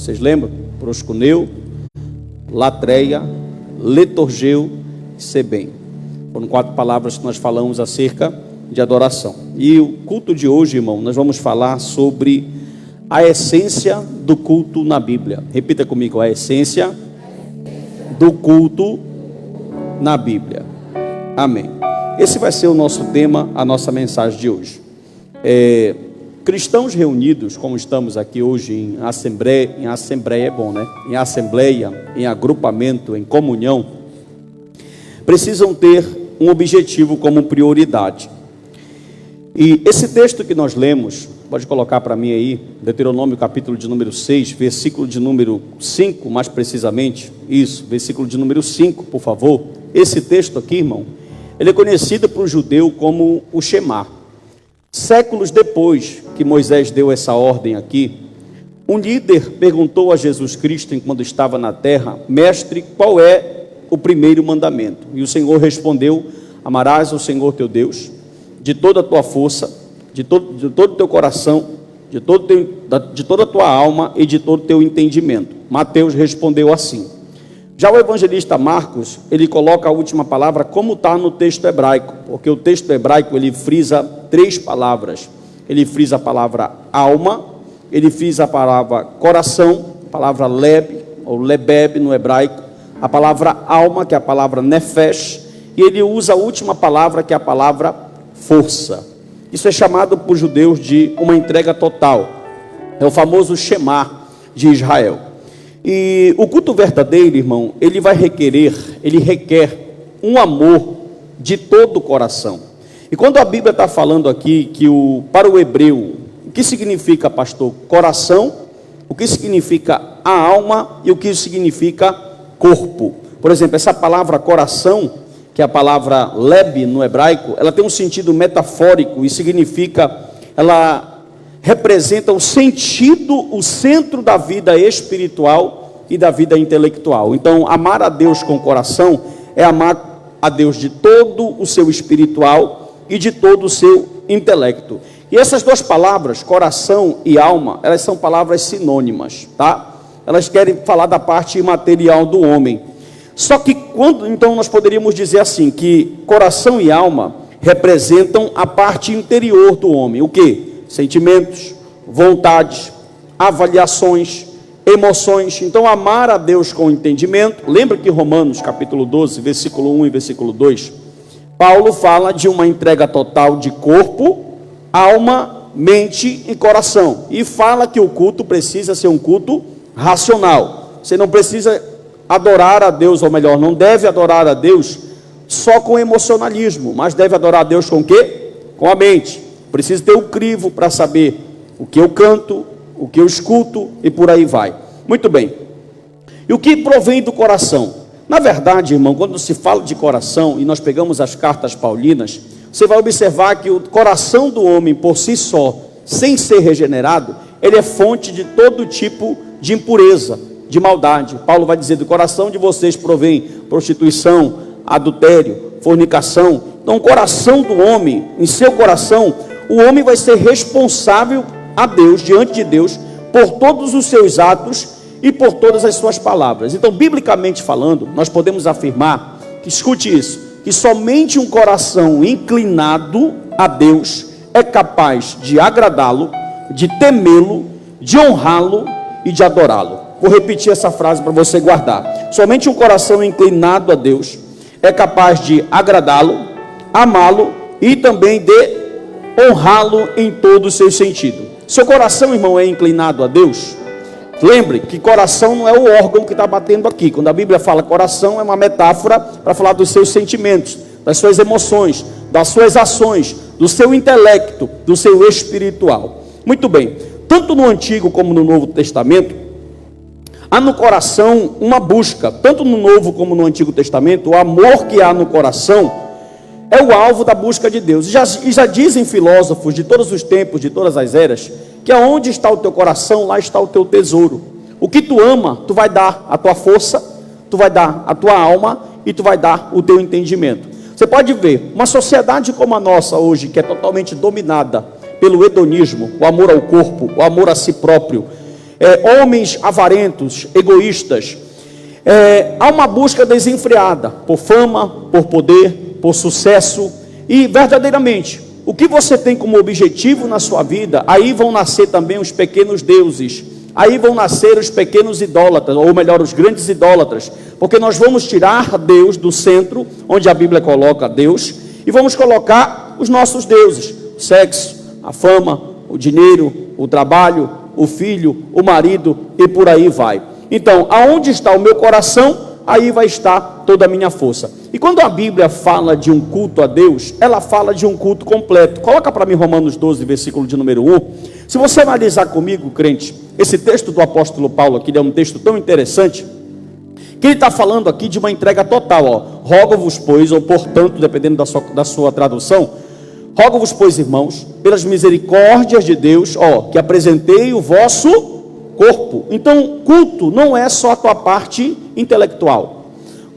Vocês lembram? Proscuneu, latreia, letorgeu e sebem. Foram 4 palavras que nós falamos acerca de adoração. E o culto de hoje, irmão, nós vamos falar sobre a essência do culto na Bíblia. Repita comigo: a essência do culto na Bíblia. Amém. Esse vai ser o nosso tema, a nossa mensagem de hoje. Cristãos reunidos, como estamos aqui hoje em assembleia é bom, né? Em assembleia, em agrupamento, em comunhão, precisam ter um objetivo como prioridade. E esse texto que nós lemos, pode colocar para mim aí, Deuteronômio capítulo de número 6, versículo de número 5, mais precisamente, isso, versículo de número 5, por favor. Esse texto aqui, irmão, ele é conhecido para o judeu como o Shema. Séculos depois que Moisés deu essa ordem aqui, um líder perguntou a Jesus Cristo, enquanto estava na terra: mestre, qual é o primeiro mandamento? E o Senhor respondeu: amarás o Senhor teu Deus de toda a tua força, de todo o teu coração, de toda a tua alma e de todo o teu entendimento. Mateus respondeu assim. Já o evangelista Marcos, ele coloca a última palavra como está no texto hebraico, porque o texto hebraico ele frisa 3 palavras. Ele frisa a palavra alma, ele frisa a palavra coração, a palavra leb, ou lebeb no hebraico, a palavra alma, que é a palavra nefesh, e ele usa a última palavra, que é a palavra força. Isso é chamado por judeus de uma entrega total. É o famoso Shema de Israel. E o culto verdadeiro, irmão, ele requer um amor de todo o coração. E quando a Bíblia está falando aqui que para o hebreu, o que significa, pastor, coração, o que significa a alma e o que significa corpo. Por exemplo, essa palavra coração, que é a palavra leb no hebraico, ela tem um sentido metafórico e significa, ela representa o sentido, o centro da vida espiritual e da vida intelectual. Então, amar a Deus com o coração é amar a Deus de todo o seu espiritual e de todo o seu intelecto. E essas 2 palavras, coração e alma, elas são palavras sinônimas, tá? Elas querem falar da parte imaterial do homem. Só que então nós poderíamos dizer assim, que coração e alma representam a parte interior do homem. O quê? Sentimentos, vontades, avaliações, emoções. Então, amar a Deus com entendimento. Lembra que Romanos capítulo 12, versículo 1 e versículo 2, Paulo fala de uma entrega total de corpo, alma, mente e coração. E fala que o culto precisa ser um culto racional. Você não precisa adorar a Deus, ou melhor, não deve adorar a Deus só com emocionalismo, mas deve adorar a Deus com o quê? Com a mente. Preciso ter o crivo para saber o que eu canto, o que eu escuto e por aí vai. Muito bem. E o que provém do coração? Na verdade, irmão, quando se fala de coração e nós pegamos as cartas paulinas, você vai observar que o coração do homem por si só, sem ser regenerado, ele é fonte de todo tipo de impureza, de maldade. Paulo vai dizer: do coração de vocês provém prostituição, adultério, fornicação. Então, o coração do homem, em seu coração, o homem vai ser responsável a Deus, diante de Deus, por todos os seus atos e por todas as suas palavras. Então, biblicamente falando, nós podemos afirmar, que escute isso, que somente um coração inclinado a Deus é capaz de agradá-lo, de temê-lo, de honrá-lo e de adorá-lo. Vou repetir essa frase para você guardar. Somente um coração inclinado a Deus é capaz de agradá-lo, amá-lo e também de honrá-lo em todo o seu sentido. Seu coração, irmão, é inclinado a Deus? Lembre que coração não é o órgão que está batendo aqui. Quando a Bíblia fala coração, é uma metáfora para falar dos seus sentimentos, das suas emoções, das suas ações, do seu intelecto, do seu espiritual. Muito bem. Tanto no Antigo como no Novo Testamento, há no coração uma busca. Tanto no Novo como no Antigo Testamento, o amor que há no coração é o alvo da busca de Deus. E já dizem filósofos de todos os tempos, de todas as eras, que aonde está o teu coração, lá está o teu tesouro. O que tu ama, tu vai dar a tua força, tu vai dar a tua alma e tu vai dar o teu entendimento. Você pode ver, uma sociedade como a nossa hoje, que é totalmente dominada pelo hedonismo, o amor ao corpo, o amor a si próprio, homens avarentos, egoístas. Há uma busca desenfreada por fama, por poder, por sucesso. E verdadeiramente, o que você tem como objetivo na sua vida, aí vão nascer também os pequenos deuses, aí vão nascer os pequenos idólatras, ou melhor, os grandes idólatras, porque nós vamos tirar Deus do centro, onde a Bíblia coloca Deus, e vamos colocar os nossos deuses: o sexo, a fama, o dinheiro, o trabalho, o filho, o marido, e por aí vai. Então, aonde está o meu coração, aí vai estar toda a minha força. E quando a Bíblia fala de um culto a Deus, ela fala de um culto completo. Coloca para mim Romanos 12, versículo de número 1. Se você analisar comigo, crente, esse texto do apóstolo Paulo aqui, é um texto tão interessante, que ele está falando aqui de uma entrega total. Rogo-vos, pois, ou portanto, dependendo da sua tradução, rogo-vos, pois, irmãos, pelas misericórdias de Deus, que apresentei o vosso corpo. Então, culto não é só a tua parte intelectual.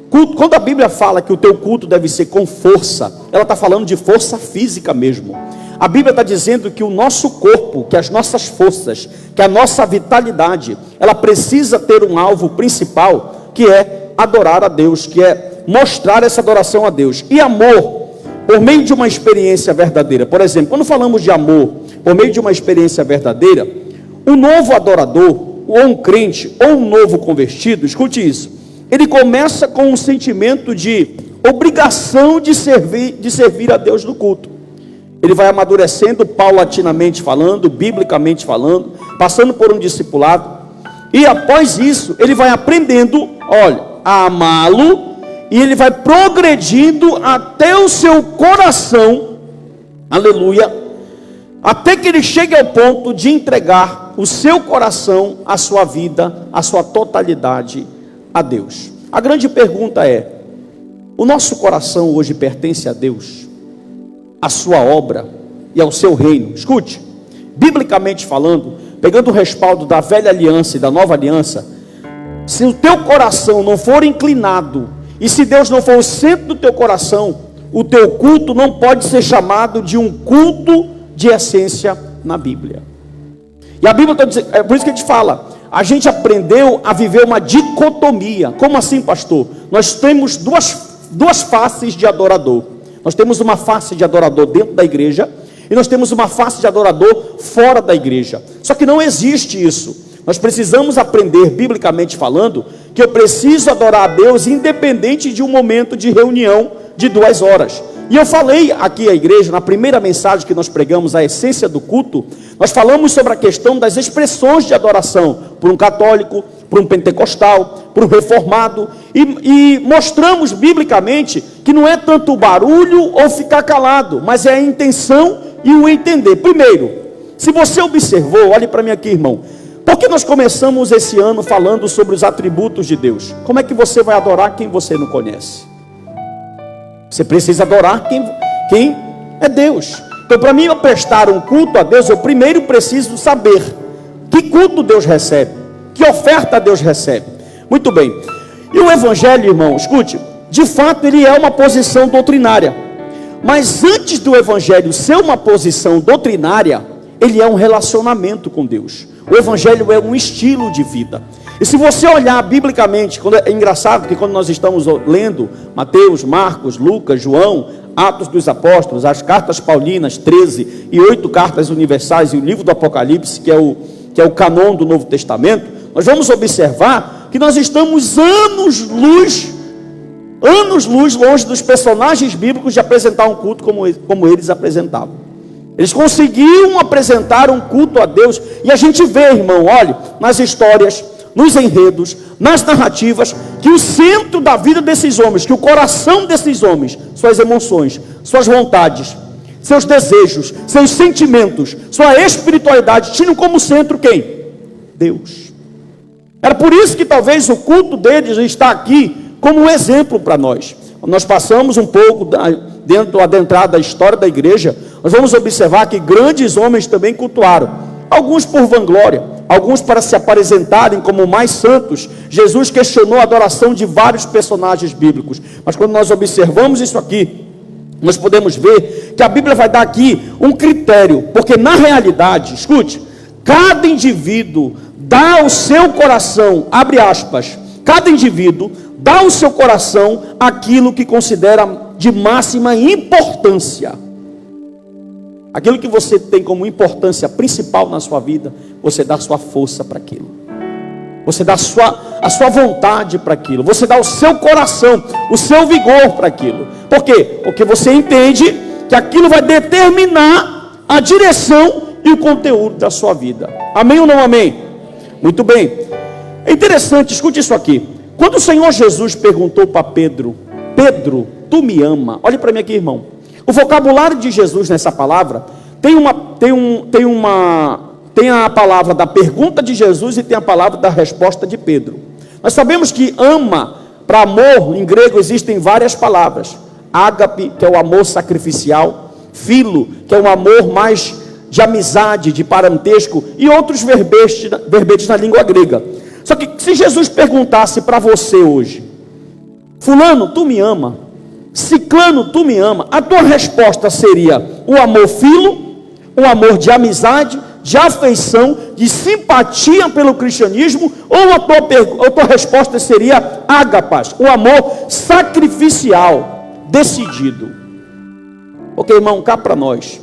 Culto, quando a Bíblia fala que o teu culto deve ser com força, ela está falando de força física mesmo. A Bíblia está dizendo que o nosso corpo, que as nossas forças, que a nossa vitalidade, ela precisa ter um alvo principal, que é adorar a Deus, que é mostrar essa adoração a Deus. E amor, por meio de uma experiência verdadeira. Por exemplo, quando falamos de amor, por meio de uma experiência verdadeira, um novo adorador, ou um crente, ou um novo convertido, escute isso, ele começa com um sentimento de obrigação de servir a Deus no culto. Ele vai amadurecendo paulatinamente falando, biblicamente falando, passando por um discipulado, e após isso, ele vai aprendendo, a amá-lo, e ele vai progredindo até o seu coração, aleluia, até que ele chegue ao ponto de entregar o seu coração, a sua vida, a sua totalidade a Deus. A grande pergunta é: o nosso coração hoje pertence a Deus, a sua obra e ao seu reino? Escute, biblicamente falando, pegando o respaldo da velha aliança e da nova aliança, se o teu coração não for inclinado, e se Deus não for o centro do teu coração, o teu culto não pode ser chamado de um culto de essência na Bíblia. E a Bíblia está dizendo, é por isso que a gente fala, a gente aprendeu a viver uma dicotomia. Como assim, pastor? Nós temos duas faces de adorador. Nós temos uma face de adorador dentro da igreja, e nós temos uma face de adorador fora da igreja. Só que não existe isso. Nós precisamos aprender, biblicamente falando, que eu preciso adorar a Deus independente de um momento de reunião de 2 horas. E eu falei aqui à igreja, na primeira mensagem que nós pregamos, a essência do culto, nós falamos sobre a questão das expressões de adoração, por um católico, por um pentecostal, por um reformado, e mostramos biblicamente que não é tanto o barulho ou ficar calado, mas é a intenção e o entender. Primeiro, se você observou, olhe para mim aqui, irmão, por que nós começamos esse ano falando sobre os atributos de Deus? Como é que você vai adorar quem você não conhece? Você precisa adorar quem é Deus. Então, para mim eu prestar um culto a Deus, eu primeiro preciso saber que culto Deus recebe, que oferta Deus recebe. Muito bem. E o evangelho, irmão, escute, de fato ele é uma posição doutrinária. Mas antes do evangelho ser uma posição doutrinária, ele é um relacionamento com Deus. O evangelho é um estilo de vida. E se você olhar biblicamente, é engraçado que quando nós estamos lendo Mateus, Marcos, Lucas, João, Atos dos Apóstolos, as cartas paulinas, 13 e 8 cartas universais e o livro do Apocalipse, que é o canon do Novo Testamento, nós vamos observar que nós estamos anos-luz longe dos personagens bíblicos de apresentar um culto como eles apresentavam. Eles conseguiam apresentar um culto a Deus, e a gente vê, irmão, olha, nas histórias, nos enredos, nas narrativas, que o centro da vida desses homens, que o coração desses homens, suas emoções, suas vontades, seus desejos, seus sentimentos, sua espiritualidade, tinham como centro quem? Deus. Era por isso que talvez o culto deles está aqui como um exemplo para nós. Nós passamos um pouco dentro adentrado da história da igreja, nós vamos observar que grandes homens também cultuaram, alguns por vanglória, alguns para se apresentarem como mais santos. Jesus questionou a adoração de vários personagens bíblicos, mas quando nós observamos isso aqui, nós podemos ver que a Bíblia vai dar aqui um critério, porque na realidade, escute, cada indivíduo dá o seu coração, abre aspas, cada indivíduo dá o seu coração aquilo que considera de máxima importância. Aquilo que você tem como importância principal na sua vida, você dá a sua força para aquilo. Você dá a sua vontade para aquilo. Você dá o seu coração, o seu vigor para aquilo. Por quê? Porque você entende que aquilo vai determinar a direção e o conteúdo da sua vida. Amém ou não amém? Muito bem. É interessante, escute isso aqui. Quando o Senhor Jesus perguntou para Pedro: Pedro, tu me ama? Olhe para mim aqui, irmão. O vocabulário de Jesus nessa palavra tem a palavra da pergunta de Jesus e tem a palavra da resposta de Pedro. Nós sabemos que ama, para amor, em grego existem várias palavras. Ágape, que é o amor sacrificial. Filo, que é um amor mais de amizade, de parentesco. E outros verbetes na língua grega. Só que se Jesus perguntasse para você hoje: fulano, tu me ama? Ciclano, tu me ama? A tua resposta seria o amor filo, um amor de amizade, de afeição, de simpatia pelo cristianismo, ou a tua resposta seria ágapas, o amor sacrificial, decidido. Ok, irmão, cá para nós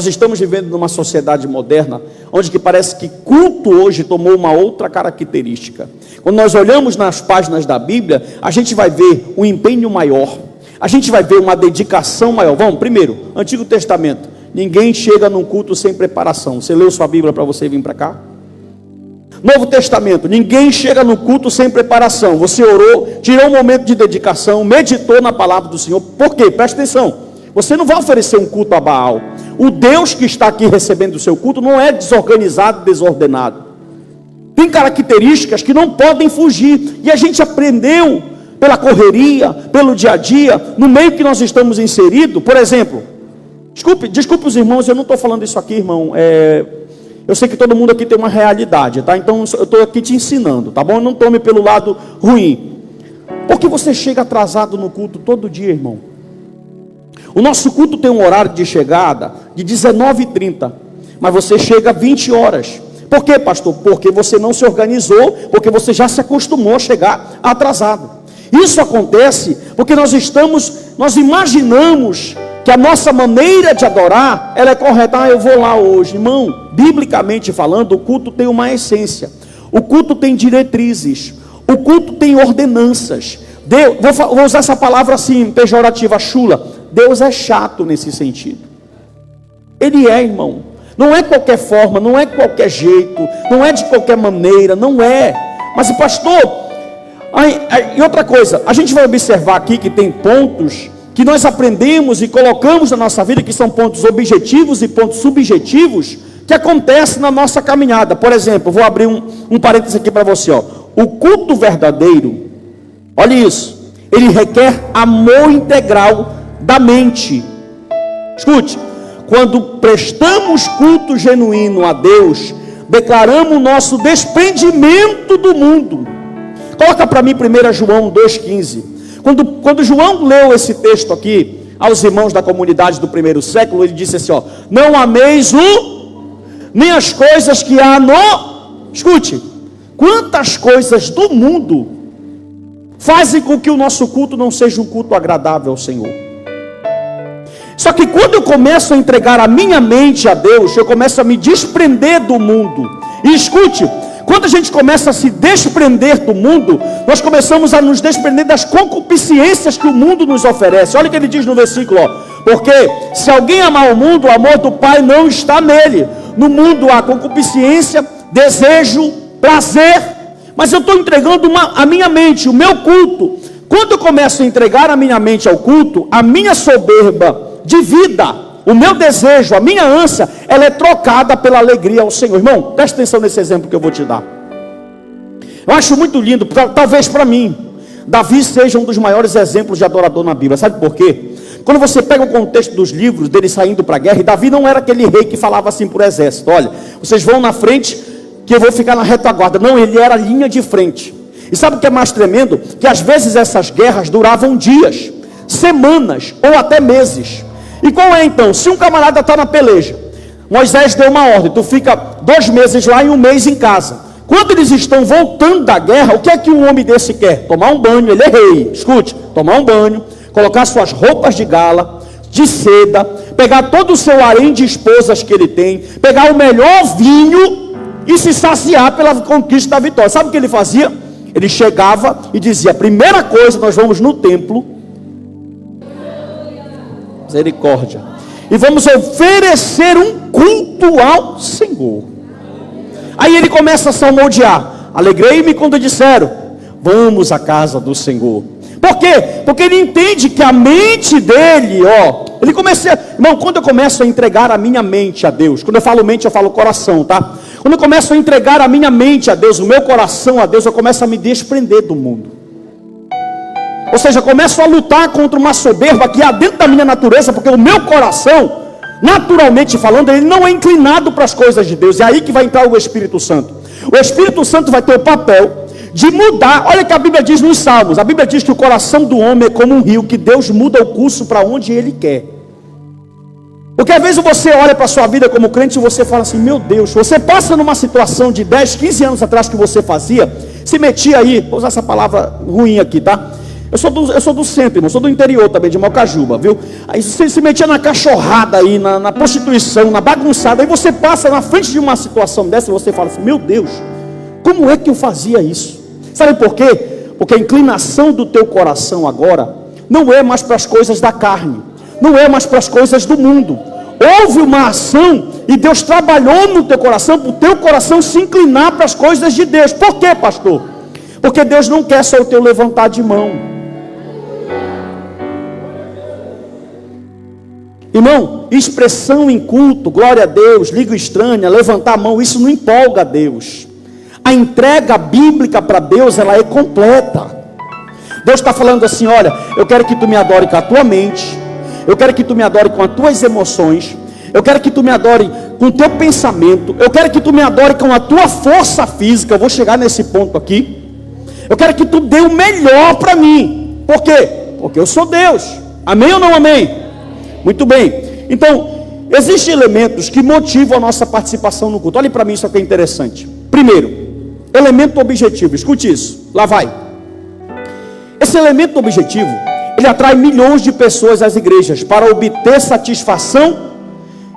estamos vivendo numa sociedade moderna, onde que parece que culto hoje tomou uma outra característica. Quando nós olhamos nas páginas da Bíblia, a gente vai ver um empenho maior, a gente vai ver uma dedicação maior. Vamos, primeiro, Antigo Testamento. Ninguém chega num culto sem preparação. Você leu sua Bíblia para você vir para cá? Novo Testamento. Ninguém chega no culto sem preparação. Você orou, tirou um momento de dedicação, meditou na palavra do Senhor. Por quê? Presta atenção. Você não vai oferecer um culto a Baal. O Deus que está aqui recebendo o seu culto não é desorganizado, desordenado. Tem características que não podem fugir. E a gente aprendeu pela correria, pelo dia a dia, no meio que nós estamos inseridos. Por exemplo, desculpe os irmãos, eu não estou falando isso aqui, irmão. Eu sei que todo mundo aqui tem uma realidade, tá? Então eu estou aqui te ensinando, tá bom? Não tome pelo lado ruim. Por que você chega atrasado no culto todo dia, irmão? O nosso culto tem um horário de chegada de 19h30, mas você chega 20 horas. Por quê, pastor? Porque você não se organizou, porque você já se acostumou a chegar atrasado. Isso acontece porque nós imaginamos que a nossa maneira de adorar, ela é correta. Eu vou lá hoje. Irmão, biblicamente falando, o culto tem uma essência. O culto tem diretrizes. O culto tem ordenanças. Vou usar essa palavra assim, pejorativa, chula. Deus é chato nesse sentido. Ele é, irmão. Não é qualquer forma, não é qualquer jeito, não é de qualquer maneira, não é. Mas, pastor, e outra coisa, a gente vai observar aqui que tem pontos que nós aprendemos e colocamos na nossa vida, que são pontos objetivos e pontos subjetivos, que acontecem na nossa caminhada. Por exemplo, vou abrir um parênteses aqui para você, ó. O culto verdadeiro, olha isso, ele requer amor integral da mente. Escute, quando prestamos culto genuíno a Deus, declaramos o nosso desprendimento do mundo. Coloca para mim 1 João 2,15. Quando João leu esse texto aqui aos irmãos da comunidade do primeiro século, ele disse assim, ó: não ameis nem as coisas que há no... Escute, quantas coisas do mundo fazem com que o nosso culto não seja um culto agradável ao Senhor. Só que quando eu começo a entregar a minha mente a Deus, eu começo a me desprender do mundo. E escute, quando a gente começa a se desprender do mundo, nós começamos a nos desprender das concupiscências que o mundo nos oferece. Olha o que ele diz no versículo, ó: porque se alguém amar o mundo, o amor do Pai não está nele. No mundo há concupiscência, desejo, prazer, mas eu estou entregando a minha mente, o meu culto. Quando eu começo a entregar a minha mente ao culto, a minha soberba de vida, o meu desejo, a minha ânsia, ela é trocada pela alegria ao Senhor. Irmão, presta atenção nesse exemplo que eu vou te dar. Eu acho muito lindo, talvez para mim, Davi seja um dos maiores exemplos de adorador na Bíblia. Sabe por quê? Quando você pega o contexto dos livros dele saindo para a guerra, e Davi não era aquele rei que falava assim por exército: olha, vocês vão na frente que eu vou ficar na retaguarda. Não, ele era a linha de frente. E sabe o que é mais tremendo? Que às vezes essas guerras duravam dias, semanas ou até meses. E qual é então? Se um camarada está na peleja, Moisés deu uma ordem: tu fica 2 meses lá e 1 mês em casa. Quando eles estão voltando da guerra, o que é que um homem desse quer? Tomar um banho, ele é rei. Escute, tomar um banho, colocar suas roupas de gala, de seda, pegar todo o seu harém de esposas que ele tem, pegar o melhor vinho e se saciar pela conquista da vitória. Sabe o que ele fazia? Ele chegava e dizia: primeira coisa, nós vamos no templo, misericórdia, e vamos oferecer um culto ao Senhor. Aí ele começa a salmodiar: alegrei-me quando disseram, vamos à casa do Senhor. Por quê? Porque ele entende que a mente dele, ele começa, irmão, quando eu começo a entregar a minha mente a Deus, quando eu falo mente, eu falo coração, tá? Quando eu começo a entregar a minha mente a Deus, o meu coração a Deus, eu começo a me desprender do mundo. Ou seja, eu começo a lutar contra uma soberba que há dentro da minha natureza, porque o meu coração, naturalmente falando, ele não é inclinado para as coisas de Deus. É aí que vai entrar o Espírito Santo. O Espírito Santo vai ter o papel de mudar. Olha o que a Bíblia diz nos Salmos. A Bíblia diz que o coração do homem é como um rio, que Deus muda o curso para onde Ele quer. Porque às vezes você olha para a sua vida como crente e você fala assim: meu Deus, você passa numa situação de 10, 15 anos atrás que você fazia, se metia aí, vou usar essa palavra ruim aqui, tá? Eu sou do centro, irmão, sou do interior também, de Malcajuba, viu? Aí você se metia na cachorrada aí, na prostituição, na bagunçada. Aí você passa na frente de uma situação dessa e você fala assim: meu Deus, como é que eu fazia isso? Sabe por quê? Porque a inclinação do teu coração agora não é mais para as coisas da carne, não é mais para as coisas do mundo. Houve uma ação e Deus trabalhou no teu coração, para o teu coração se inclinar para as coisas de Deus. Por quê, pastor? Porque Deus não quer só o teu levantar de mão. Irmão, expressão em culto, glória a Deus, língua estranha, levantar a mão, isso não empolga a Deus. A entrega bíblica para Deus, ela é completa. Deus está falando assim: olha, eu quero que tu me adore com a tua mente, eu quero que tu me adore com as tuas emoções, eu quero que tu me adore com o teu pensamento, eu quero que tu me adore com a tua força física. Eu vou chegar nesse ponto aqui. Eu quero que tu dê o melhor para mim. Por quê? Porque eu sou Deus. Amém ou não amém? Muito bem. Então, existem elementos que motivam a nossa participação no culto. Olhe para mim, isso aqui é interessante. Primeiro, elemento objetivo. Escute isso. Lá vai. Esse elemento objetivo, ele atrai milhões de pessoas às igrejas para obter satisfação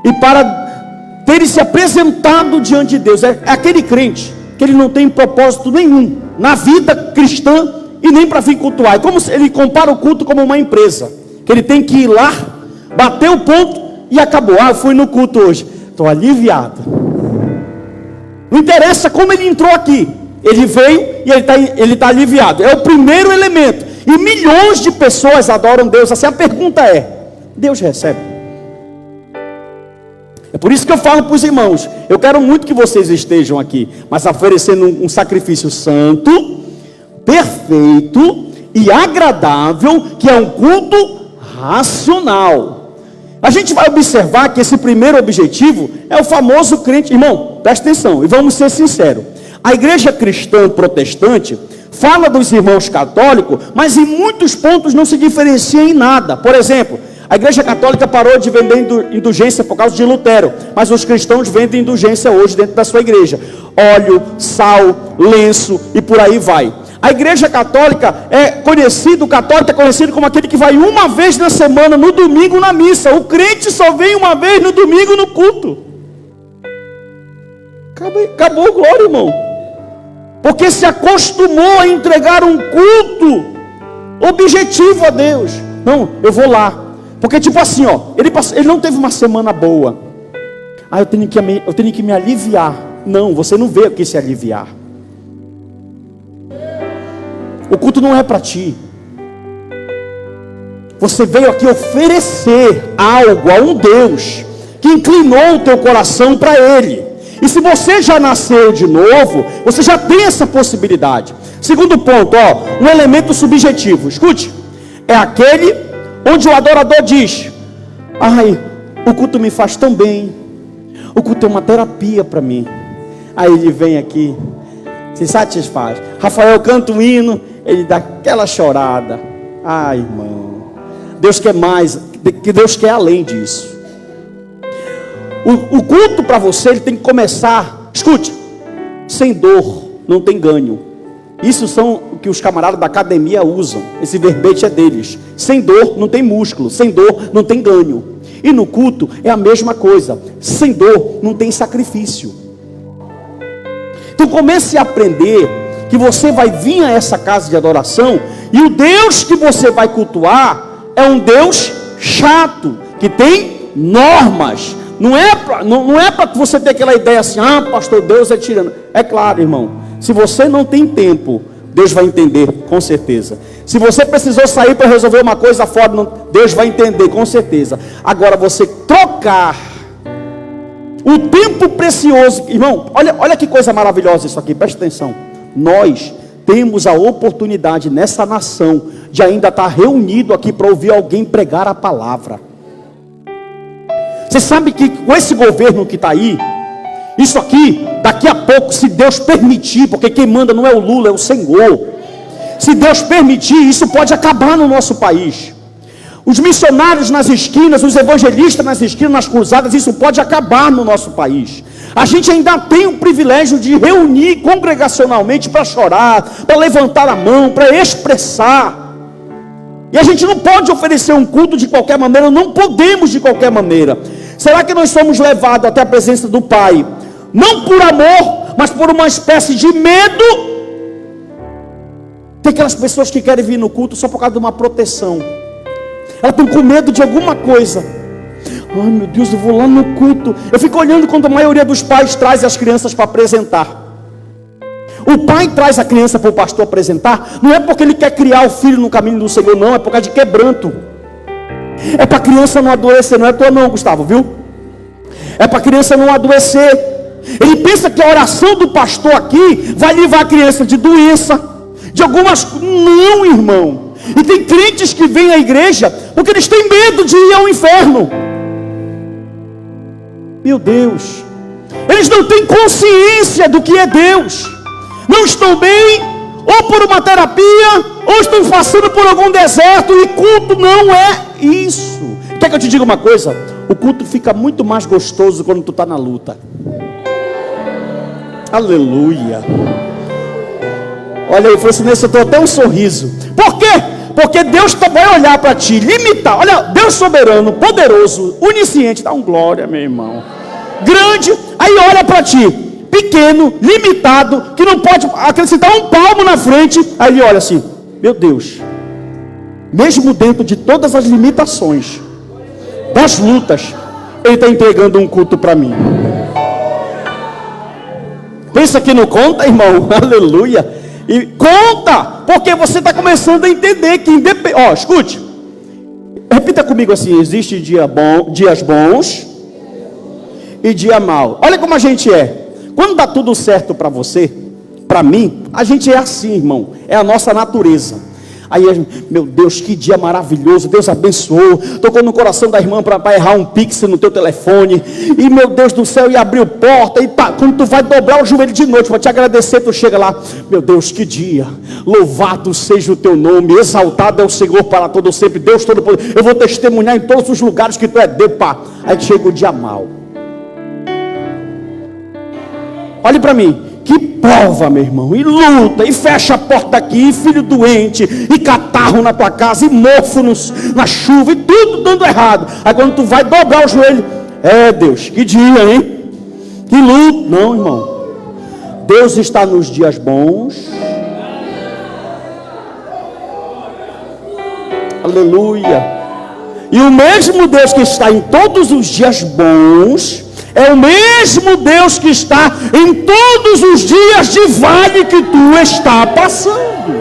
e para terem se apresentado diante de Deus. É aquele crente que ele não tem propósito nenhum na vida cristã e nem para vir cultuar. É como se ele compara o culto como uma empresa, que ele tem que ir lá, bater o ponto e acabou. Eu fui no culto hoje, estou aliviado. Não interessa como ele entrou aqui, ele veio e ele está aliviado. É o primeiro elemento. E milhões de pessoas adoram Deus assim. A pergunta é: Deus recebe? É por isso que eu falo para os irmãos: eu quero muito que vocês estejam aqui, mas oferecendo um sacrifício santo, perfeito e agradável, que é um culto racional. A gente vai observar que esse primeiro objetivo é o famoso crente. Irmão, presta atenção e vamos ser sinceros. A igreja cristã protestante fala dos irmãos católicos, mas em muitos pontos não se diferencia em nada. Por exemplo, a igreja católica parou de vender indulgência por causa de Lutero, mas os cristãos vendem indulgência hoje dentro da sua igreja: óleo, sal, lenço e por aí vai. A igreja católica o católico é conhecido como aquele que vai uma vez na semana, no domingo, na missa. O crente só vem uma vez no domingo no culto. Acabou, glória, irmão. Porque se acostumou a entregar um culto objetivo a Deus. Não, eu vou lá. Porque tipo assim, ele não teve uma semana boa. Eu tenho que me aliviar. Não, você não veio aqui se aliviar. O culto não é para ti. Você veio aqui oferecer algo a um Deus que inclinou o teu coração para Ele. E se você já nasceu de novo, você já tem essa possibilidade. Segundo ponto, um elemento subjetivo. Escute, é aquele onde o adorador diz: o culto me faz tão bem, o culto é uma terapia para mim. Aí ele vem aqui, se satisfaz. Rafael canta um hino, ele dá aquela chorada. Irmão, Deus quer mais, que Deus quer além disso. O culto para você, ele tem que começar, escute, Sem dor não tem ganho. Isso são o que os camaradas da academia usam. Esse verbete é deles. Sem dor não tem músculo, sem dor não tem ganho. E no culto é a mesma coisa. Sem dor não tem sacrifício. Então comece a aprender que você vai vir a essa casa de adoração e o Deus que você vai cultuar é um Deus chato, que tem normas. Não é para você ter aquela ideia assim, pastor, Deus é tirano. É claro, irmão, se você não tem tempo, Deus vai entender, com certeza. Se você precisou sair para resolver uma coisa fora, Deus vai entender, com certeza. Agora, você trocar o tempo precioso, irmão, olha que coisa maravilhosa isso aqui, presta atenção. Nós temos a oportunidade nessa nação de ainda estar reunido aqui para ouvir alguém pregar a palavra. Você sabe que com esse governo que está aí, isso aqui, daqui a pouco, se Deus permitir, porque quem manda não é o Lula, é o Senhor. Se Deus permitir, isso pode acabar no nosso país. Os missionários nas esquinas, os evangelistas nas esquinas, nas cruzadas, isso pode acabar no nosso país. A gente ainda tem o privilégio de reunir congregacionalmente para chorar, para levantar a mão, para expressar. E a gente não pode oferecer um culto de qualquer maneira, não podemos de qualquer maneira. Será que nós somos levados até a presença do Pai, não por amor, mas por uma espécie de medo? Tem aquelas pessoas que querem vir no culto só por causa de uma proteção. Ela tem com medo de alguma coisa. Ai meu Deus, eu vou lá no culto. Eu fico olhando quando a maioria dos pais traz as crianças para apresentar. O pai traz a criança para o pastor apresentar, não é porque ele quer criar o filho no caminho do Senhor, não, é por causa de quebranto. É para a criança não adoecer, não é tua não, Gustavo, viu? É para a criança não adoecer. Ele pensa que a oração do pastor aqui vai livrar a criança de doença, de algumas... Não, irmão. E tem crentes que vêm à igreja porque eles têm medo de ir ao inferno. Meu Deus. Eles não têm consciência do que é Deus. Não estão bem, ou por uma terapia, ou estão passando por algum deserto, e culto não é isso. Quer que eu te diga uma coisa? O culto fica muito mais gostoso quando tu está na luta. Aleluia. Olha aí, foi nesse eu estou até um sorriso. Por quê? Porque Deus vai olhar para ti, limitar. Olha, Deus soberano, poderoso, onisciente, dá um glória, meu irmão. Grande, aí olha para ti. Pequeno, limitado, que não pode acrescentar um palmo na frente. Aí ele olha assim, meu Deus, mesmo dentro de todas as limitações, das lutas, ele está entregando um culto para mim. Pensa que não conta, irmão? Aleluia. E conta, porque você está começando a entender que escute, repita comigo assim: existe dias bons e dia mau. Olha como a gente é. Quando dá tudo certo para você, para mim, a gente é assim, irmão. É a nossa natureza. Aí, meu Deus, que dia maravilhoso. Deus abençoou. Tocou no coração da irmã para errar um pix no teu telefone. E meu Deus do céu, e abriu porta. E quando tu vai dobrar o joelho de noite para te agradecer, tu chega lá. Meu Deus, que dia. Louvado seja o teu nome. Exaltado é o Senhor para todo sempre. Deus todo poder. Eu vou testemunhar em todos os lugares que tu é Deus, pá. Aí chega o dia mau. Olhe para mim, que prova, meu irmão, e luta, e fecha a porta aqui, e filho doente, e catarro na tua casa, e mofo na chuva, e tudo dando errado. Aí quando tu vai dobrar o joelho, Deus, que dia, hein? Que luta. Não, irmão, Deus está nos dias bons. Aleluia. E o mesmo Deus que está em todos os dias bons é o mesmo Deus que está em todos os dias de vale que tu está passando.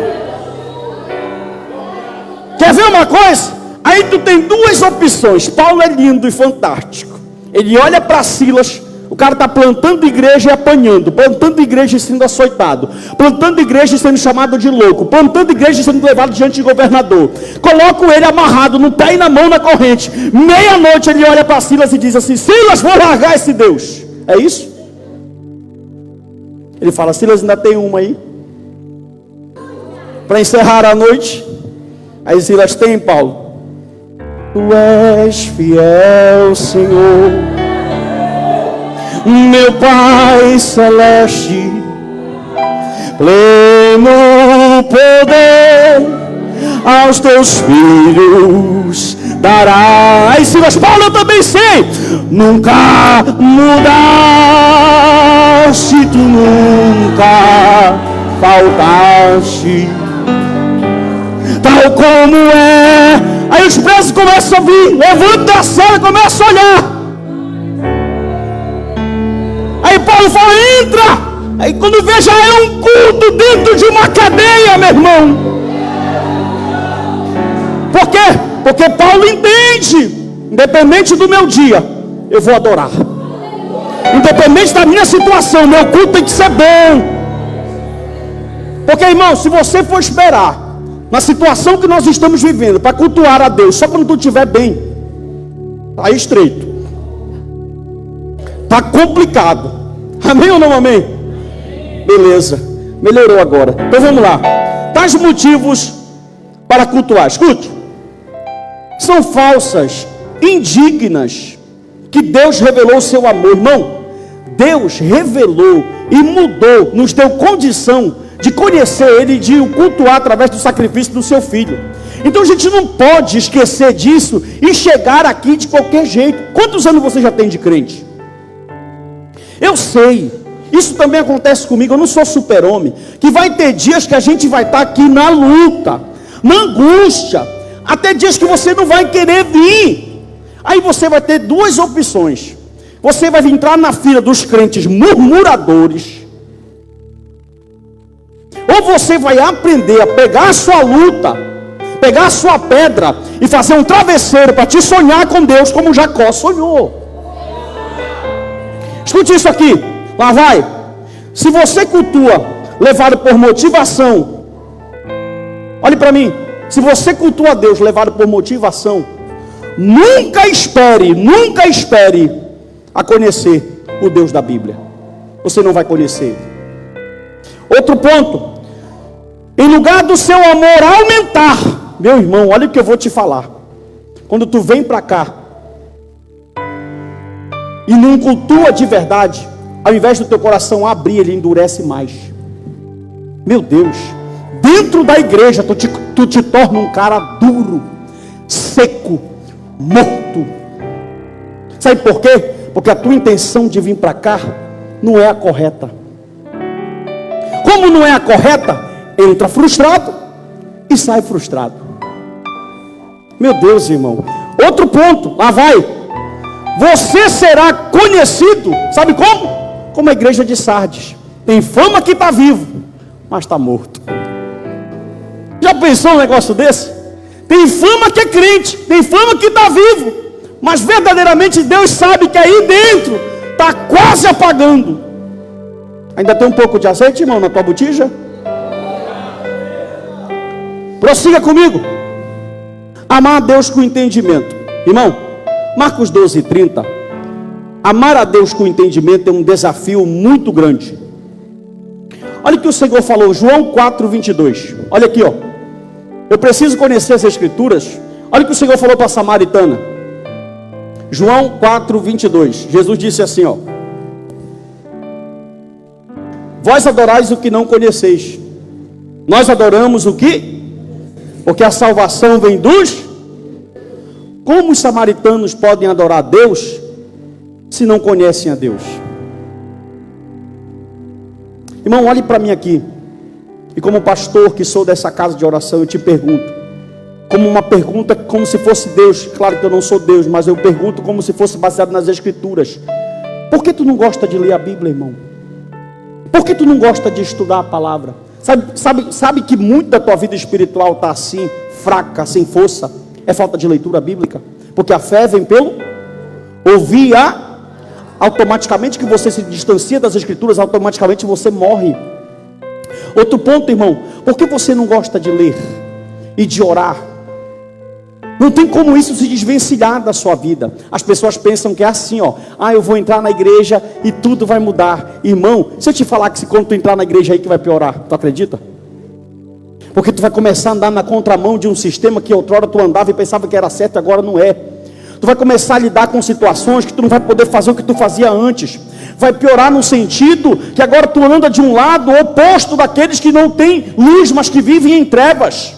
Quer ver uma coisa? Aí tu tem duas opções. Paulo é lindo e fantástico. Ele olha para Silas. O cara está plantando igreja e apanhando, plantando igreja e sendo açoitado, plantando igreja e sendo chamado de louco, plantando igreja e sendo levado diante de governador. Colocam ele amarrado no pé e na mão na corrente. Meia-noite ele olha para Silas e diz assim: Silas, vou largar esse Deus. É isso? Ele fala: Silas, ainda tem uma aí para encerrar a noite. Aí Silas: tem, Paulo. Tu és fiel, Senhor, meu Pai celeste, pleno poder aos teus filhos dará. Aí Silas, Paulo, eu também sei, nunca mudaste, tu nunca faltaste, tal como é. Aí os presos começam a vir, levanta a cela, começa a olhar. Aí Paulo fala, entra. Aí quando vê, já é um culto dentro de uma cadeia, meu irmão. Por quê? Porque Paulo entende, independente do meu dia, eu vou adorar. Independente da minha situação, meu culto tem que ser bom. Porque, irmão, se você for esperar na situação que nós estamos vivendo para cultuar a Deus só quando tu estiver bem, tá estreito, tá complicado. Amém ou não amém? Beleza, melhorou agora. Então vamos lá. Tais motivos para cultuar, escute, são falsas, indignas, que Deus revelou o seu amor. Irmão, Deus revelou e mudou, nos deu condição de conhecer Ele e de o cultuar através do sacrifício do seu Filho. Então a gente não pode esquecer disso e chegar aqui de qualquer jeito. Quantos anos você já tem de crente? Eu sei, isso também acontece comigo, eu não sou super-homem, que vai ter dias que a gente vai estar aqui na luta, na angústia, até dias que você não vai querer vir. Aí você vai ter duas opções. Você vai entrar na fila dos crentes murmuradores, ou você vai aprender a pegar a sua luta, pegar a sua pedra e fazer um travesseiro para te sonhar com Deus como Jacó sonhou. Escute isso aqui, lá vai. Se você cultua levado por motivação, olhe para mim, se você cultua a Deus levado por motivação, nunca espere a conhecer o Deus da Bíblia. Você não vai conhecer. Outro ponto, em lugar do seu amor aumentar, meu irmão, olha o que eu vou te falar. Quando tu vem para cá e não cultua de verdade, ao invés do teu coração abrir, ele endurece mais. Meu Deus, dentro da igreja tu te torna um cara duro, seco, morto. Sabe por quê? Porque a tua intenção de vir para cá não é a correta. Como não é a correta, entra frustrado e sai frustrado. Meu Deus, irmão. Outro ponto, lá vai. Você será conhecido, sabe como? Como a igreja de Sardes. Tem fama que está vivo, mas está morto. Já pensou um negócio desse? Tem fama que é crente, tem fama que está vivo, mas verdadeiramente Deus sabe que aí dentro está quase apagando. Ainda tem um pouco de azeite, irmão, na tua botija? Prossiga comigo. Amar a Deus com entendimento. Irmão, Marcos 12:30. Amar a Deus com entendimento é um desafio muito grande. Olha o que o Senhor falou, João 4:22. Olha aqui, ó. Eu preciso conhecer as Escrituras. Olha o que o Senhor falou para a samaritana. João 4:22. Jesus disse assim, ó: vós adorais o que não conheceis. Nós adoramos o que? Porque a salvação vem dos... Como os samaritanos podem adorar a Deus se não conhecem a Deus? Irmão, olhe para mim aqui. E como pastor que sou dessa casa de oração, eu te pergunto, como uma pergunta, como se fosse Deus. Claro que eu não sou Deus, mas eu pergunto como se fosse baseado nas Escrituras. Por que tu não gosta de ler a Bíblia, irmão? Por que tu não gosta de estudar a palavra? Sabe que muito da tua vida espiritual está assim, fraca, sem força? É falta de leitura bíblica. Porque a fé vem pelo ouvir. Automaticamente que você se distancia das Escrituras, automaticamente você morre. Outro ponto, irmão, por que você não gosta de ler e de orar? Não tem como isso se desvencilhar da sua vida. As pessoas pensam que é assim, ó: eu vou entrar na igreja e tudo vai mudar. Irmão, se eu te falar que quando tu entrar na igreja aí que vai piorar, tu acredita? Porque tu vai começar a andar na contramão de um sistema que outrora tu andava e pensava que era certo e agora não é. Tu vai começar a lidar com situações que tu não vai poder fazer o que tu fazia antes. Vai piorar no sentido que agora tu anda de um lado oposto daqueles que não têm luz, mas que vivem em trevas.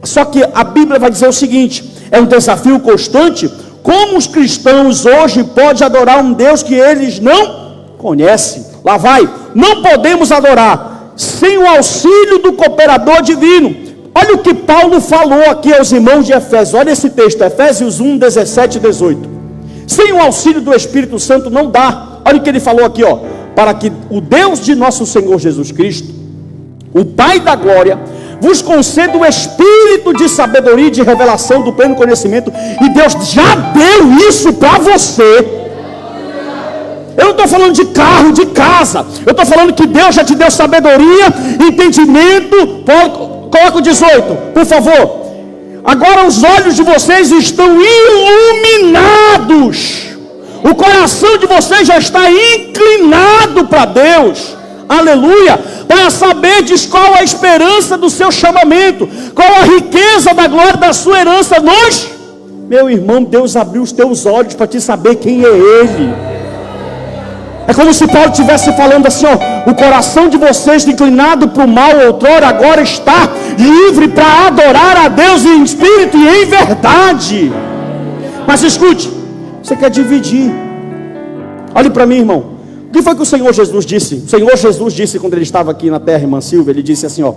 Só que a Bíblia vai dizer o seguinte: é um desafio constante. Como os cristãos hoje podem adorar um Deus que eles não conhecem? Lá vai, não podemos adorar sem o auxílio do cooperador divino. Olha o que Paulo falou aqui aos irmãos de Efésios. Olha esse texto, Efésios 1, 17 e 18. Sem o auxílio do Espírito Santo não dá. Olha o que ele falou aqui, ó. Para que o Deus de nosso Senhor Jesus Cristo, o Pai da glória, vos conceda o espírito de sabedoria e de revelação do pleno conhecimento. E Deus já deu isso para você. Eu não estou falando de carro, de casa. Eu estou falando que Deus já te deu sabedoria, entendimento. Coloca o 18, por favor. Agora os olhos de vocês estão iluminados. O coração de vocês já está inclinado para Deus. Aleluia. Para saberdes qual a esperança do seu chamamento, qual a riqueza da glória da sua herança nos... Meu irmão, Deus abriu os teus olhos para te saber quem é Ele. É como se Paulo estivesse falando assim, ó: o coração de vocês inclinado para o mal outrora, agora está livre para adorar a Deus em espírito e em verdade. Mas escute, você quer dividir. Olhe para mim, irmão. O que foi que o Senhor Jesus disse? O Senhor Jesus disse quando ele estava aqui na terra, irmã Silvia, ele disse assim, ó: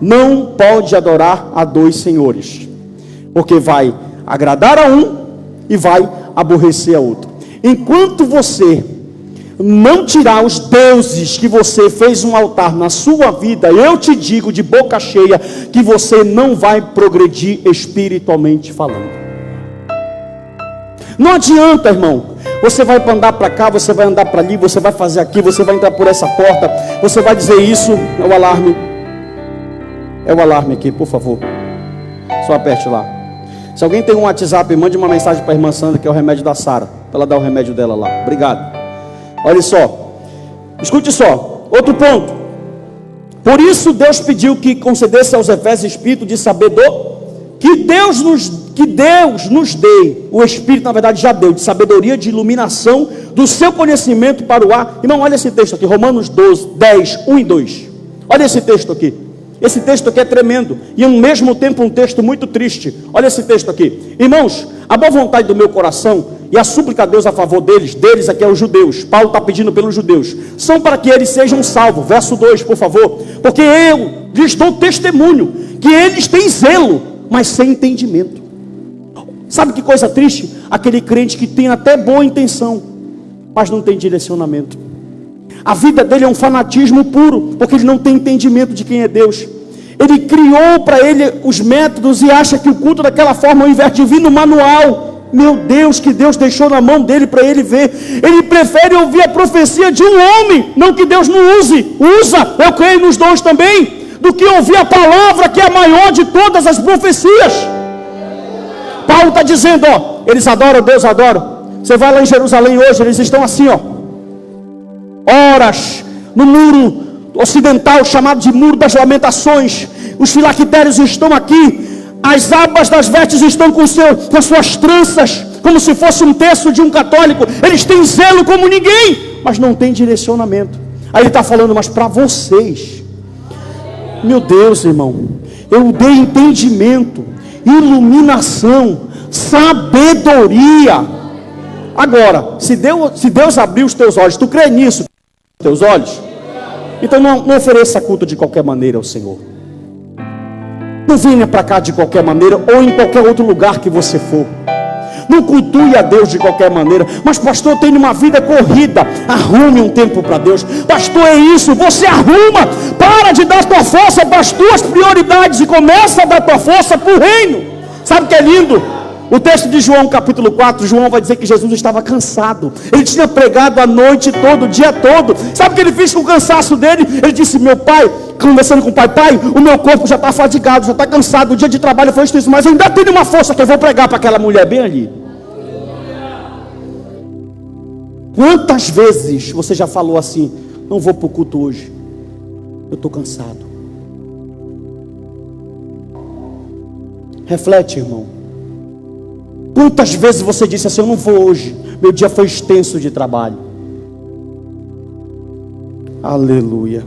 não pode adorar a dois senhores, porque vai agradar a um e vai aborrecer a outro. Enquanto você não tirar os deuses que você fez um altar na sua vida, eu te digo de boca cheia que você não vai progredir espiritualmente falando. Não adianta, irmão. Você vai andar para cá, você vai andar para ali, você vai fazer aqui, você vai entrar por essa porta, você vai dizer isso. É o alarme. É o alarme aqui, por favor. Só aperte lá. Se alguém tem um WhatsApp, mande uma mensagem para a irmã Sandra, que é o remédio da Sara, para ela dar o remédio dela lá. Obrigado. Olha só. Escute só. Outro ponto. Por isso Deus pediu que concedesse aos Efésios espírito de sabedoria. Que Deus nos dê, o Espírito na verdade já deu, de sabedoria, de iluminação, do seu conhecimento para o ar. Irmão, olha esse texto aqui, Romanos 12, 10, 1 e 2. Olha esse texto aqui. Esse texto aqui é tremendo, e ao mesmo tempo um texto muito triste. Olha esse texto aqui. Irmãos, a boa vontade do meu coração e a súplica a Deus a favor deles aqui é os judeus. Paulo está pedindo pelos judeus. São para que eles sejam salvos. Verso 2, por favor. Porque eu lhes dou testemunho que eles têm zelo, mas sem entendimento. Sabe que coisa triste? Aquele crente que tem até boa intenção, mas não tem direcionamento. A vida dele é um fanatismo puro, porque ele não tem entendimento de quem é Deus. Ele criou para ele os métodos e acha que o culto daquela forma, ao invés de vir no manual, meu Deus, que Deus deixou na mão dele para ele ver. Ele prefere ouvir a profecia de um homem, não que Deus não use. Usa, eu creio nos dons também, do que ouvir a palavra que é a maior de todas as profecias. Paulo está dizendo, ó, eles adoram, Deus adora. Você vai lá em Jerusalém hoje, eles estão assim, ó, horas no muro ocidental, chamado de Muro das Lamentações. Os filactérios estão aqui, as abas das vestes estão com as suas tranças, como se fosse um terço de um católico. Eles têm zelo como ninguém, mas não tem direcionamento. Aí ele está falando, mas para vocês, meu Deus, irmão, eu dei entendimento, iluminação, sabedoria. Agora, se Deus abriu os teus olhos, tu crê nisso, teus olhos? Então não ofereça culto de qualquer maneira ao Senhor. Não venha para cá de qualquer maneira, ou em qualquer outro lugar que você for. Não cultue a Deus de qualquer maneira. Mas pastor, eu tenho uma vida corrida. Arrume um tempo para Deus. Pastor, é isso, você arruma. Para de dar tua força para as tuas prioridades e começa a dar tua força para o reino. Sabe o que é lindo? O texto de João capítulo 4, João vai dizer que Jesus estava cansado. Ele tinha pregado a noite toda, o dia todo. Sabe o que ele fez com o cansaço dele? Ele disse, meu pai, conversando com o pai, o meu corpo já está fadigado, já está cansado, o dia de trabalho foi isso, mas eu ainda tenho uma força que eu vou pregar para aquela mulher bem ali. Quantas vezes você já falou assim, não vou para o culto hoje, eu estou cansado? Reflete, irmão. Quantas vezes você disse assim, eu não vou hoje, meu dia foi extenso de trabalho. Aleluia.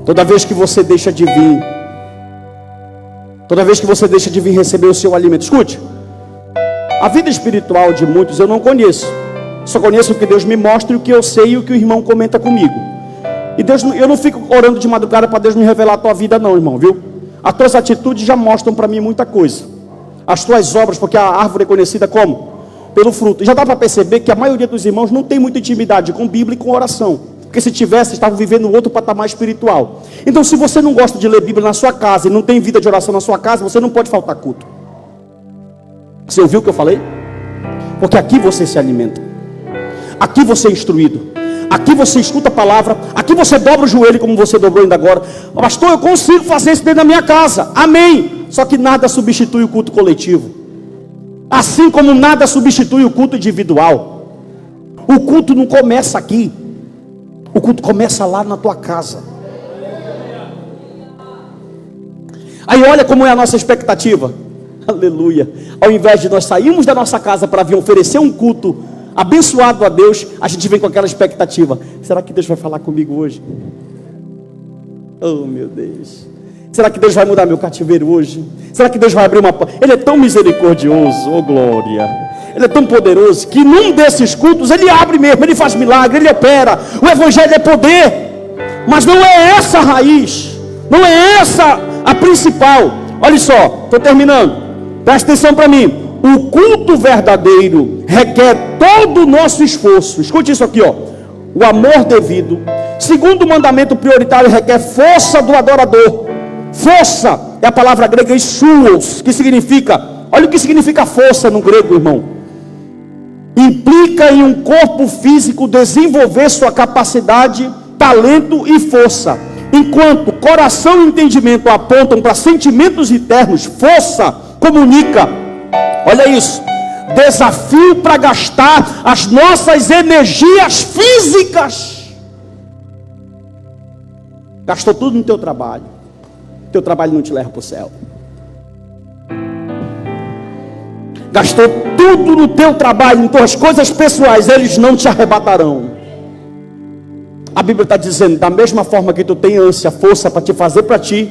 Toda vez que você deixa de vir, toda vez que você deixa de vir receber o seu alimento, escute, a vida espiritual de muitos eu não conheço. Só conheço o que Deus me mostra e o que eu sei e o que o irmão comenta comigo. E Deus, eu não fico orando de madrugada para Deus me revelar a tua vida não, irmão, viu? As tuas atitudes já mostram para mim muita coisa. As tuas obras, porque a árvore é conhecida como? Pelo fruto. Já dá para perceber que a maioria dos irmãos não tem muita intimidade com Bíblia e com oração. Porque se tivesse, estavam vivendo outro patamar espiritual. Então, se você não gosta de ler Bíblia na sua casa e não tem vida de oração na sua casa, você não pode faltar culto. Você ouviu o que eu falei? Porque aqui você se alimenta. Aqui você é instruído. Aqui você escuta a palavra. Aqui você dobra o joelho como você dobrou ainda agora. Pastor, eu consigo fazer isso dentro da minha casa. Amém. Só que nada substitui o culto coletivo. Assim como nada substitui o culto individual. O culto não começa aqui. O culto começa lá na tua casa. Aí olha como é a nossa expectativa. Aleluia. Ao invés de nós sairmos da nossa casa para vir oferecer um culto abençoado a Deus, a gente vem com aquela expectativa. Será que Deus vai falar comigo hoje? Oh meu Deus. Será que Deus vai mudar meu cativeiro hoje? Será que Deus vai abrir uma porta? Ele é tão misericordioso, oh glória. Ele é tão poderoso que num desses cultos ele abre mesmo, ele faz milagre, ele opera. O evangelho é poder. Mas não é essa a raiz. Não é essa a principal. Olha só, estou terminando. Presta atenção para mim. O culto verdadeiro requer todo o nosso esforço. Escute isso aqui, ó. O amor devido. Segundo o mandamento prioritário, requer força do adorador. Força é a palavra grega issuos, que significa, olha o que significa força no grego, irmão. Implica em um corpo físico desenvolver sua capacidade, talento e força. Enquanto coração e entendimento apontam para sentimentos internos, força comunica. Olha isso. Desafio para gastar as nossas energias físicas. Gastou tudo no teu trabalho. Teu trabalho não te leva para o céu. Gastou tudo no teu trabalho, em tuas coisas pessoais, eles não te arrebatarão. A Bíblia está dizendo, da mesma forma que tu tem ânsia, força para te fazer para ti,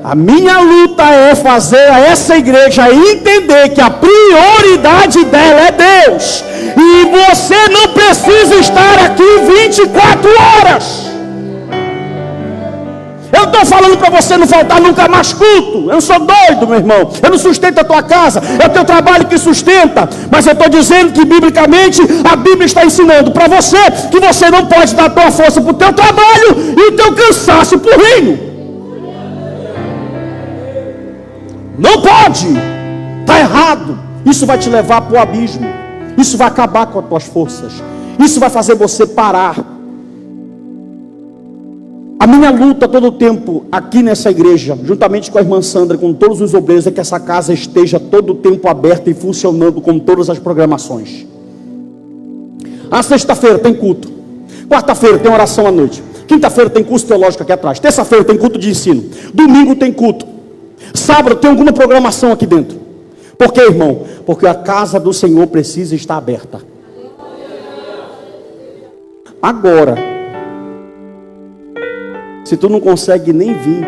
a minha luta é fazer a essa igreja entender que a prioridade dela é Deus. E você não precisa estar aqui 24 horas. Eu estou falando para você não faltar nunca mais culto. Eu não sou doido, meu irmão. Eu não sustento a tua casa. É o teu trabalho que sustenta. Mas eu estou dizendo que biblicamente a Bíblia está ensinando para você que você não pode dar a tua força para o teu trabalho e o teu cansaço para o reino. Não pode. Está errado. Isso vai te levar para o abismo. Isso vai acabar com as tuas forças. Isso vai fazer você parar. A minha luta todo o tempo aqui nessa igreja, juntamente com a irmã Sandra, com todos os obreiros, é que essa casa esteja todo o tempo aberta e funcionando com todas as programações. A sexta-feira tem culto. Quarta-feira tem oração à noite. Quinta-feira tem curso teológico aqui atrás. Terça-feira tem culto de ensino. Domingo tem culto. Sábado tem alguma programação aqui dentro. Por quê, irmão? Porque a casa do Senhor precisa estar aberta. Agora, se tu não consegue nem vir,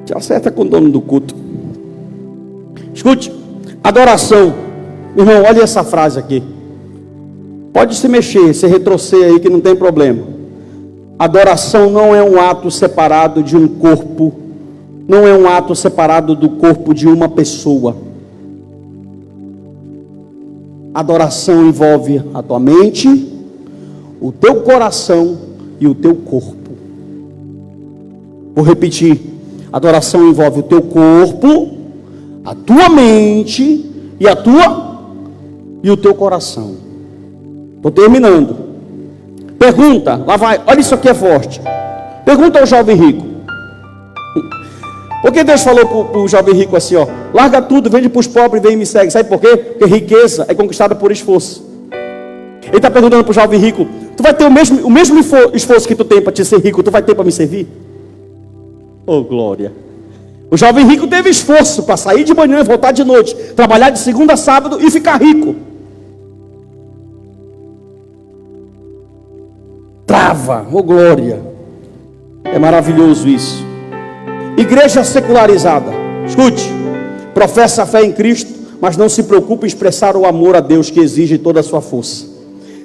te acerta com o dono do culto. Escute, adoração. Irmão, olha essa frase aqui. Pode se mexer, se retroceder aí que não tem problema. Adoração não é um ato separado de um corpo. Não é um ato separado do corpo de uma pessoa. Adoração envolve a tua mente, o teu coração e o teu corpo. Vou repetir. Adoração envolve o teu corpo, a tua mente e o teu coração. Estou terminando. Pergunta, lá vai, olha isso aqui é forte. Pergunta ao jovem rico. Por que Deus falou para o jovem rico assim, ó? Larga tudo, vende para os pobres, vem e me segue. Sabe por quê? Porque riqueza é conquistada por esforço. Ele está perguntando para o jovem rico: tu vai ter o mesmo esforço que tu tem para te ser rico, tu vai ter para me servir? Oh glória. O jovem rico teve esforço para sair de manhã e voltar de noite, trabalhar de segunda a sábado e ficar rico. Trava, oh glória. É maravilhoso isso. Igreja secularizada, escute, professa a fé em Cristo, mas não se preocupe em expressar o amor a Deus que exige toda a sua força.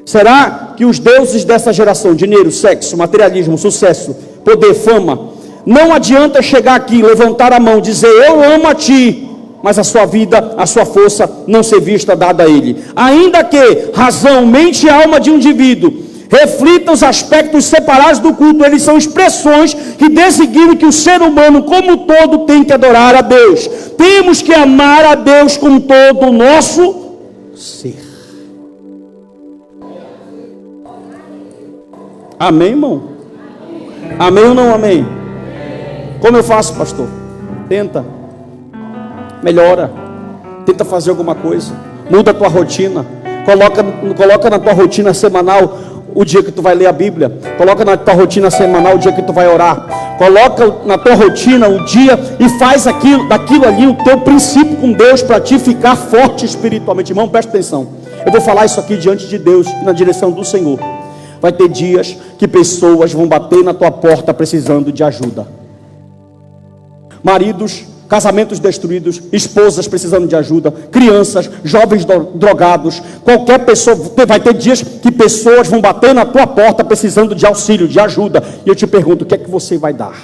Será que os deuses dessa geração, dinheiro, sexo, materialismo, sucesso, poder, fama, não adianta chegar aqui, levantar a mão, dizer eu amo a ti, mas a sua vida, a sua força não ser vista, dada a ele. Ainda que razão, mente e alma de um indivíduo reflita os aspectos separados do culto, eles são expressões que designam que o ser humano como todo tem que adorar a Deus. Temos que amar a Deus com todo o nosso ser. Amém, irmão? Amém ou não amém? Como eu faço, pastor? Tenta, melhora, tenta fazer alguma coisa, muda a tua rotina, coloca na tua rotina semanal o dia que tu vai ler a Bíblia, coloca na tua rotina semanal o dia que tu vai orar, coloca na tua rotina o dia e faz daquilo ali o teu princípio com Deus para te ficar forte espiritualmente. Irmão, presta atenção, eu vou falar isso aqui diante de Deus, na direção do Senhor. Vai ter dias que pessoas vão bater na tua porta precisando de ajuda. Maridos, casamentos destruídos, esposas precisando de ajuda, crianças, jovens drogados, qualquer pessoa, vai ter dias que pessoas vão bater na tua porta precisando de auxílio, de ajuda, e eu te pergunto, o que é que você vai dar?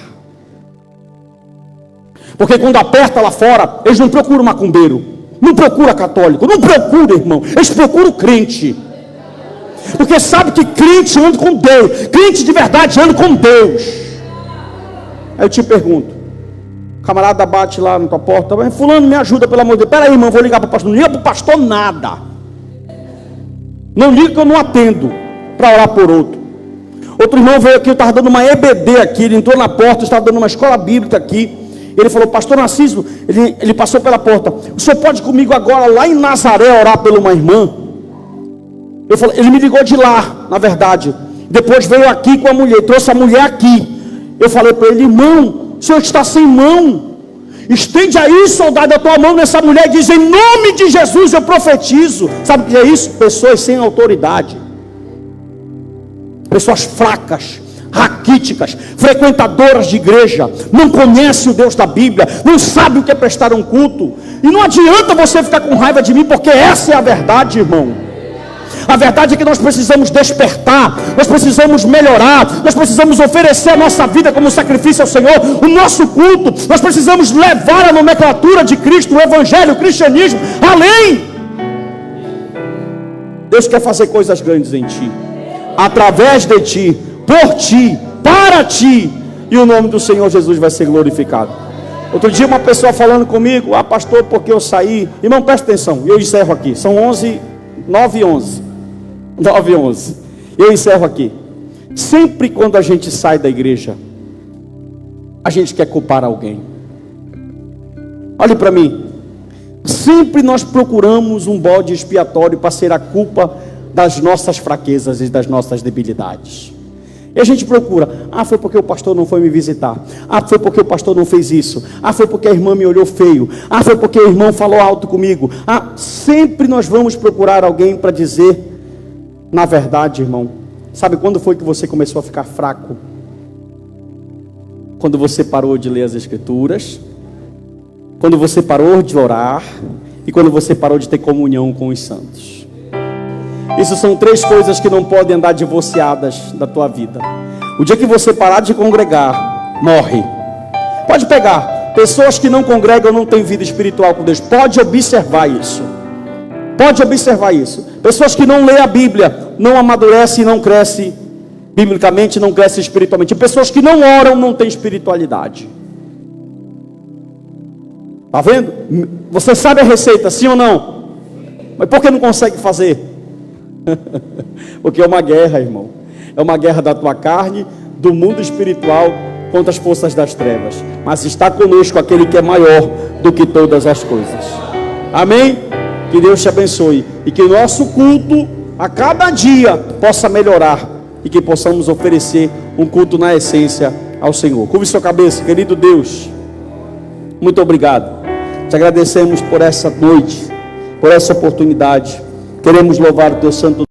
Porque quando aperta lá fora, eles não procuram macumbeiro, não procuram católico, não procuram irmão, eles procuram crente, porque sabe que crente anda com Deus, crente de verdade anda com Deus. Aí eu te pergunto, camarada bate lá na tua porta, fulano me ajuda pelo amor de Deus, peraí irmão, vou ligar para o pastor, não liga para o pastor nada, não liga que eu não atendo, para orar por outro. Outro irmão veio aqui, eu estava dando uma EBD aqui, ele entrou na porta, eu estava dando uma escola bíblica aqui, ele falou, pastor Narciso, ele passou pela porta, o senhor pode ir comigo agora lá em Nazaré orar por uma irmã? Eu falei, ele me ligou de lá, na verdade, depois veio aqui com a mulher, trouxe a mulher aqui, eu falei para ele, irmão, o senhor está sem mão, estende aí, soldado, a tua mão nessa mulher e diz, em nome de Jesus eu profetizo. Sabe o que é isso? Pessoas sem autoridade, pessoas fracas, raquíticas, frequentadoras de igreja, não conhecem o Deus da Bíblia, não sabem o que é prestar um culto, e não adianta você ficar com raiva de mim, porque essa é a verdade, irmão. A verdade é que nós precisamos despertar, nós precisamos melhorar, nós precisamos oferecer a nossa vida como sacrifício ao Senhor, o nosso culto, nós precisamos levar a nomenclatura de Cristo, o Evangelho, o cristianismo, além. Deus quer fazer coisas grandes em ti, através de ti, por ti, para ti, e o nome do Senhor Jesus vai ser glorificado. Outro dia uma pessoa falando comigo, pastor, porque eu saí, irmão, presta atenção, eu encerro aqui, são 9 e 11, eu encerro aqui. Sempre quando a gente sai da igreja, a gente quer culpar alguém. Olhe para mim, sempre nós procuramos um bode expiatório para ser a culpa das nossas fraquezas e das nossas debilidades. E a gente procura, foi porque o pastor não foi me visitar, foi porque o pastor não fez isso, foi porque a irmã me olhou feio, foi porque o irmão falou alto comigo. Sempre nós vamos procurar alguém para dizer. Na verdade, irmão, sabe quando foi que você começou a ficar fraco? Quando você parou de ler as Escrituras, quando você parou de orar e quando você parou de ter comunhão com os santos. Isso são 3 coisas que não podem andar divorciadas da tua vida. O dia que você parar de congregar, morre. Pode pegar, pessoas que não congregam não têm vida espiritual com Deus, pode observar isso. Pode observar isso. Pessoas que não lêem a Bíblia não amadurecem e não crescem biblicamente, não crescem espiritualmente. Pessoas que não oram não têm espiritualidade. Está vendo? Você sabe a receita, sim ou não? Mas por que não consegue fazer? Porque é uma guerra, irmão. É uma guerra da tua carne, do mundo espiritual contra as forças das trevas. Mas está conosco aquele que é maior do que todas as coisas. Amém? Que Deus te abençoe e que o nosso culto a cada dia possa melhorar e que possamos oferecer um culto na essência ao Senhor. Curve sua cabeça, querido Deus. muito obrigado. Te agradecemos por essa noite, por essa oportunidade. Queremos louvar o teu santo